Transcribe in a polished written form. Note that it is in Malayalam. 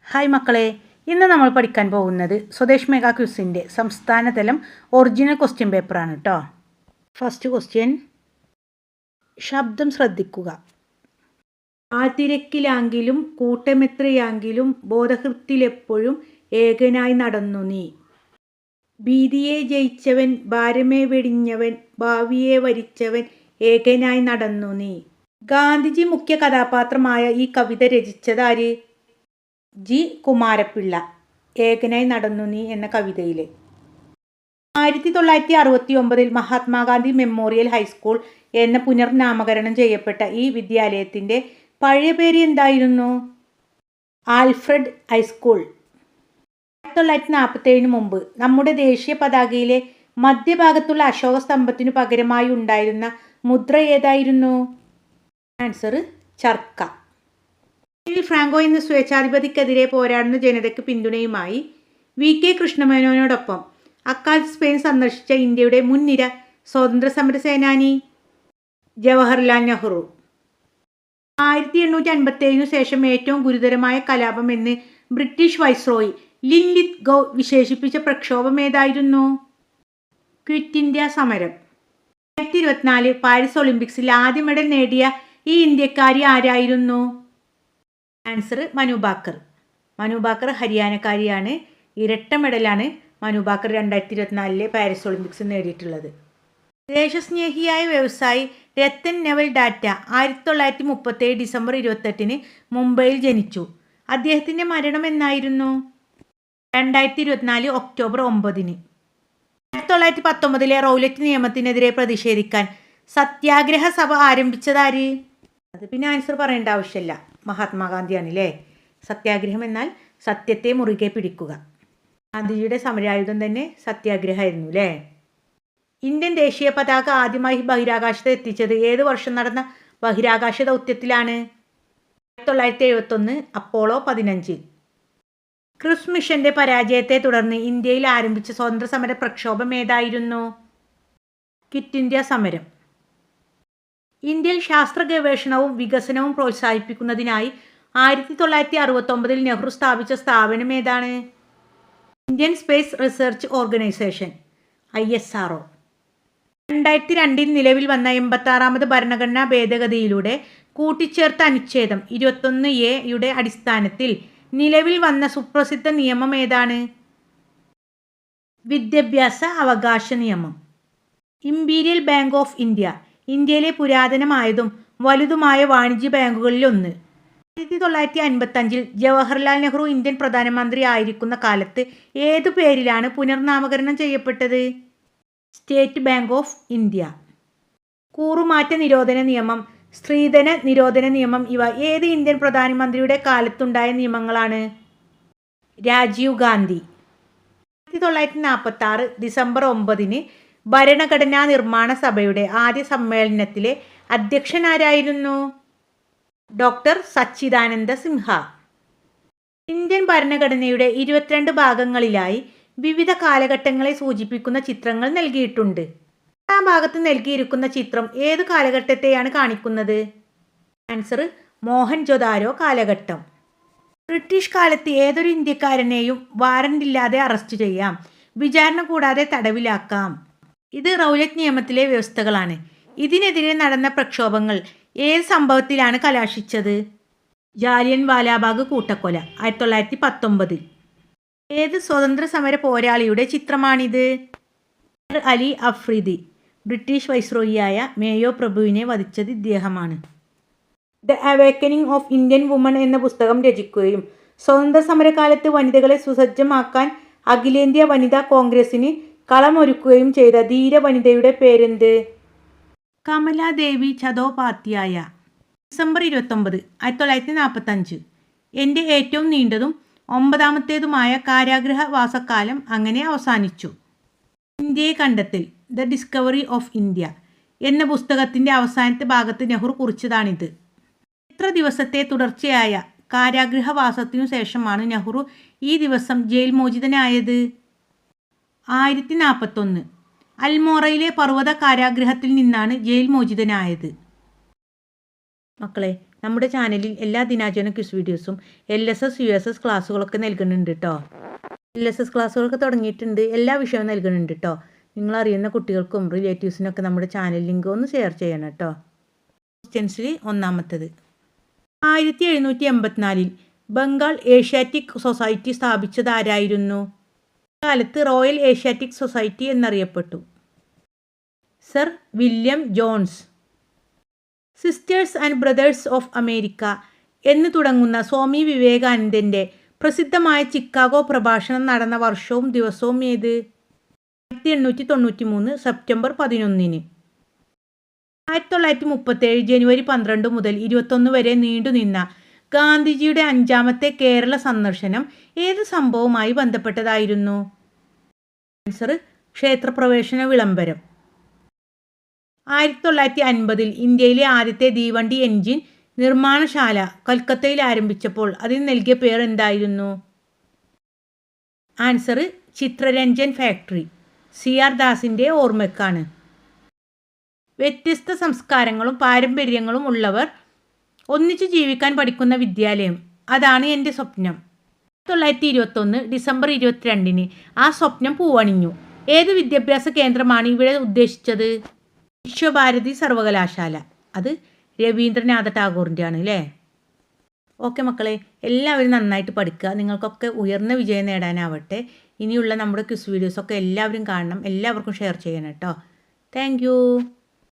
ഹായ് മക്കളെ, ഇന്ന് നമ്മൾ പഠിക്കാൻ പോകുന്നത് സ്വദേശ് മെഗാ ക്വിസിൻ്റെ സംസ്ഥാനതലം ഒറിജിനൽ ക്വസ്റ്റ്യൻ പേപ്പറാണ് കേട്ടോ. ഫസ്റ്റ് ക്വസ്റ്റ്യൻ, ശബ്ദം ശ്രദ്ധിക്കുക. ആതിരക്കിലാങ്കിലും കൂട്ടമെത്രയാങ്കിലും ബോധഹൃത്തിലെപ്പോഴും ഏകനായി നടന്നു നീ. ഭീതിയെ ജയിച്ചവൻ, ഭാരമേ വെടിഞ്ഞവൻ, ഭാവിയെ വരിച്ചവൻ, ഏകനായി നടന്നു നീ. ഗാന്ധിജി മുഖ്യ കഥാപാത്രമായ ഈ കവിത രചിച്ചതാര്? ജി കുമാരപിള്ള. ഏകനായി നടന്നു നീ എന്ന കവിതയിൽ. 1969 മഹാത്മാഗാന്ധി മെമ്മോറിയൽ ഹൈസ്കൂൾ എന്ന പുനർനാമകരണം ചെയ്യപ്പെട്ട ഈ വിദ്യാലയത്തിൻ്റെ പഴയ പേര് എന്തായിരുന്നു? Alfred high school. 1947 മുമ്പ് നമ്മുടെ ദേശീയ പതാകയിലെ മധ്യഭാഗത്തുള്ള അശോക സ്തംഭത്തിനു പകരമായി ഉണ്ടായിരുന്ന മുദ്ര ഏതായിരുന്നു? ആൻസർ ചർക്ക. ഫ്രാങ്കോ എന്ന സ്വേച്ഛാധിപതിക്കെതിരെ പോരാടുന്ന ജനതയ്ക്ക് പിന്തുണയുമായി വി.കെ. കൃഷ്ണമേനോനോടൊപ്പം അക്കാലത്ത് സ്പെയിൻ സന്ദർശിച്ച ഇന്ത്യയുടെ മുൻനിര സ്വാതന്ത്ര്യ സമര സേനാനി ജവഹർലാൽ നെഹ്റു. 1857 ശേഷം ഏറ്റവും ഗുരുതരമായ കലാപം എന്ന് ബ്രിട്ടീഷ് വൈസ്രോയി ലിൻലിത്ഗോ വിശേഷിപ്പിച്ച പ്രക്ഷോഭം ഏതായിരുന്നു? ക്വിറ്റ് ഇന്ത്യ സമരം. 2024 പാരീസ് ഒളിമ്പിക്സിൽ ആദ്യ മെഡൽ നേടിയ ഈ ഇന്ത്യക്കാരി ആരായിരുന്നു? ആൻസർ മനു ഭാക്കർ. മനു ഭാക്കർ ഹരിയാനക്കാരിയാണ്. ഇരട്ട മെഡലാണ് മനു ഭാക്കർ 2024 പാരീസ് ഒളിമ്പിക്സിൽ നേടിയിട്ടുള്ളത്. ദേശസ്നേഹിയായ വ്യവസായി രത്തൻ നെവൽ ടാറ്റ 1937 ഡിസംബർ 28 മുംബൈയിൽ ജനിച്ചു. അദ്ദേഹത്തിൻ്റെ മരണം എന്നായിരുന്നു? 2024 ഒക്ടോബർ 9. 1919 റൗലറ്റ് നിയമത്തിനെതിരെ പ്രതിഷേധിക്കാൻ സത്യാഗ്രഹ സഭ ആരംഭിച്ചതാര്? അത് പിന്നെ ആൻസർ പറയേണ്ട ആവശ്യമില്ല, മഹാത്മാഗാന്ധിയാണ് അല്ലേ. സത്യാഗ്രഹം എന്നാൽ സത്യത്തെ മുറുകെ പിടിക്കുക. ഗാന്ധിജിയുടെ സമരായുധം തന്നെ സത്യാഗ്രഹമായിരുന്നു അല്ലേ. ഇന്ത്യൻ ദേശീയ പതാക ആദ്യമായി ബഹിരാകാശത്ത് എത്തിച്ചത് ഏത് വർഷം നടന്ന ബഹിരാകാശ ദൗത്യത്തിലാണ്? 1971 അപ്പോളോ 15. ക്രിസ് മിഷന്റെ പരാജയത്തെ തുടർന്ന് ഇന്ത്യയിൽ ആരംഭിച്ച സ്വാതന്ത്ര്യ സമര പ്രക്ഷോഭം ഏതായിരുന്നു? ക്വിറ്റ് ഇന്ത്യ സമരം. ഇന്ത്യയിൽ ശാസ്ത്ര ഗവേഷണവും വികസനവും പ്രോത്സാഹിപ്പിക്കുന്നതിനായി 1969 നെഹ്റു സ്ഥാപിച്ച സ്ഥാപനം ഏതാണ്? Indian space research organisation ISRO. 2002 നിലവിൽ വന്ന 86ാമത് ഭരണഘടനാ ഭേദഗതിയിലൂടെ കൂട്ടിച്ചേർത്ത അനുച്ഛേദം 21A അടിസ്ഥാനത്തിൽ നിലവിൽ വന്ന സുപ്രസിദ്ധ നിയമം ഏതാണ്? വിദ്യാഭ്യാസ അവകാശ നിയമം. ഇംപീരിയൽ ബാങ്ക് ഓഫ് ഇന്ത്യ ഇന്ത്യയിലെ പുരാതനമായതും വലുതുമായ വാണിജ്യ ബാങ്കുകളിലൊന്ന്. 1955 ജവഹർലാൽ നെഹ്റു ഇന്ത്യൻ പ്രധാനമന്ത്രി ആയിരിക്കുന്ന കാലത്ത് ഏതു പേരിലാണ് പുനർനാമകരണം ചെയ്യപ്പെട്ടത്? State Bank of India. കൂറുമാറ്റ നിരോധന നിയമം, സ്ത്രീധന നിരോധന നിയമം ഇവ ഏത് ഇന്ത്യൻ പ്രധാനമന്ത്രിയുടെ കാലത്തുണ്ടായ നിയമങ്ങളാണ്? രാജീവ് ഗാന്ധി. 1946 ഡിസംബർ 9 ഭരണഘടനാ നിർമ്മാണ സഭയുടെ ആദ്യ സമ്മേളനത്തിലെ അധ്യക്ഷനാരായിരുന്നു? ഡോക്ടർ സച്ചിദാനന്ദ സിൻഹ. ഇന്ത്യൻ ഭരണഘടനയുടെ 22 ഭാഗങ്ങളിലായി വിവിധ കാലഘട്ടങ്ങളെ സൂചിപ്പിക്കുന്ന ചിത്രങ്ങൾ നൽകിയിട്ടുണ്ട്. ആ ഭാഗത്ത് നൽകിയിരിക്കുന്ന ചിത്രം ഏത് കാലഘട്ടത്തെയാണ് കാണിക്കുന്നത്? ആൻസർ മോഹൻജൊദാരോ കാലഘട്ടം. ബ്രിട്ടീഷ് കാലത്ത് ഏതൊരു ഇന്ത്യക്കാരനെയും വാറന്റ് ഇല്ലാതെ അറസ്റ്റ് ചെയ്യാം, വിചാരണ കൂടാതെ തടവിലാക്കാം. ഇത് റൗലറ്റ് നിയമത്തിലെ വ്യവസ്ഥകളാണ്. ഇതിനെതിരെ നടന്ന പ്രക്ഷോഭങ്ങൾ ഏത് സംഭവത്തിലാണ് കലാശിച്ചത്? ജാലിയൻ വാലാബാഗ് കൂട്ടക്കൊല 1919. ഏത് സ്വതന്ത്ര സമര പോരാളിയുടെ ചിത്രമാണിത്? അലി അഫ്രീദി. ബ്രിട്ടീഷ് വൈസ്രോയിയായ മേയോ പ്രഭുവിനെ വധിച്ചത് ഇദ്ദേഹമാണ്. The awakening of Indian woman എന്ന പുസ്തകം രചിക്കുകയും സ്വതന്ത്ര സമരകാലത്ത് വനിതകളെ സുസജ്ജമാക്കാൻ അഖിലേന്ത്യാ വനിതാ കോൺഗ്രസിന് കളമൊരുക്കുകയും ചെയ്ത ധീര വനിതയുടെ പേരെന്ത്? കമലാദേവി ചതോപാധ്യായ. ഡിസംബർ 29 1945 എൻ്റെ ഏറ്റവും നീണ്ടതും 9ാമത്തേതുമായ കാരാഗൃഹ വാസക്കാലം അങ്ങനെ അവസാനിച്ചു. ഇന്ത്യയെ കണ്ടെത്തൽ, ദ ഡിസ്കവറി ഓഫ് ഇന്ത്യ എന്ന പുസ്തകത്തിൻ്റെ അവസാനത്തെ ഭാഗത്ത് നെഹ്റു കുറിച്ചതാണിത്. എത്ര ദിവസത്തെ തുടർച്ചയായ കാരാഗൃഹവാസത്തിനു ശേഷമാണ് നെഹ്റു ഈ ദിവസം ജയിൽ മോചിതനായത്? 1041. അൽമോറയിലെ പർവ്വത കാരാഗൃഹത്തിൽ നിന്നാണ് ജയിൽ മോചിതനായത്. മക്കളെ, നമ്മുടെ ചാനലിൽ എല്ലാ ദിനാചരണ ക്വിസ് വീഡിയോസും LSS USS ക്ലാസ്സുകളൊക്കെ നൽകുന്നുണ്ട് കേട്ടോ. LSS ക്ലാസ്സുകളൊക്കെ തുടങ്ങിയിട്ടുണ്ട്. എല്ലാ വിഷയവും നൽകുന്നുണ്ട് കേട്ടോ. നിങ്ങളറിയുന്ന കുട്ടികൾക്കും റിലേറ്റീവ്സിനൊക്കെ നമ്മുടെ ചാനൽ ലിങ്ക് ഒന്ന് ഷെയർ ചെയ്യണം കേട്ടോ. ക്വസ്റ്റ്യൻസിൽ ഒന്നാമത്തത്, 1784 ബംഗാൾ ഏഷ്യാറ്റിക് സൊസൈറ്റി സ്ഥാപിച്ചത് ആരായിരുന്നു? കാലത്ത് റോയൽ ഏഷ്യാറ്റിക് സൊസൈറ്റി എന്നറിയപ്പെട്ടു. Sir William Jones. Sisters and brothers of America എന്ന് തുടങ്ങുന്ന സ്വാമി വിവേകാനന്ദൻ്റെ പ്രസിദ്ധമായ ചിക്കാഗോ പ്രഭാഷണം നടന്ന വർഷവും ദിവസവും ഏത്? 1893 സെപ്റ്റംബർ 11. 1937 ജനുവരി 12 മുതൽ 21 വരെ നീണ്ടുനിന്ന ഗാന്ധിജിയുടെ 5ാമത്തെ കേരള സന്ദർശനം ഏത് സംഭവവുമായി ബന്ധപ്പെട്ടതായിരുന്നു? ആൻസർ ക്ഷേത്രപ്രവേശന വിളംബരം. 1950 ഇന്ത്യയിലെ ആദ്യത്തെ തീവണ്ടി എൻജിൻ നിർമ്മാണശാല കൽക്കത്തയിൽ ആരംഭിച്ചപ്പോൾ അതിന് നൽകിയ പേർ എന്തായിരുന്നു? Answer Chitharanjan factory. CR ദാസിൻ്റെ ഓർമ്മയ്ക്കാണ്. വ്യത്യസ്ത സംസ്കാരങ്ങളും പാരമ്പര്യങ്ങളും ഉള്ളവർ ഒന്നിച്ചു ജീവിക്കാൻ പഠിക്കുന്ന വിദ്യാലയം, അതാണ് എൻ്റെ സ്വപ്നം. 1921 ഡിസംബർ 22 ആ സ്വപ്നം പൂവണിഞ്ഞു. ഏത് വിദ്യാഭ്യാസ കേന്ദ്രമാണ് ഇവിടെ ഉദ്ദേശിച്ചത്? വിശ്വഭാരതി സർവകലാശാല. അത് രവീന്ദ്രനാഥ ടാഗോറിൻ്റെ ആണ് അല്ലേ? ഓക്കെ മക്കളെ, എല്ലാവരും നന്നായിട്ട് പഠിക്കുക. നിങ്ങൾക്കൊക്കെ ഉയർന്ന വിജയം നേടാനാവട്ടെ. ഇനിയുള്ള നമ്മുടെ ക്വിസ് വീഡിയോസൊക്കെ എല്ലാവരും കാണണം. എല്ലാവർക്കും ഷെയർ ചെയ്യണം കേട്ടോ. താങ്ക്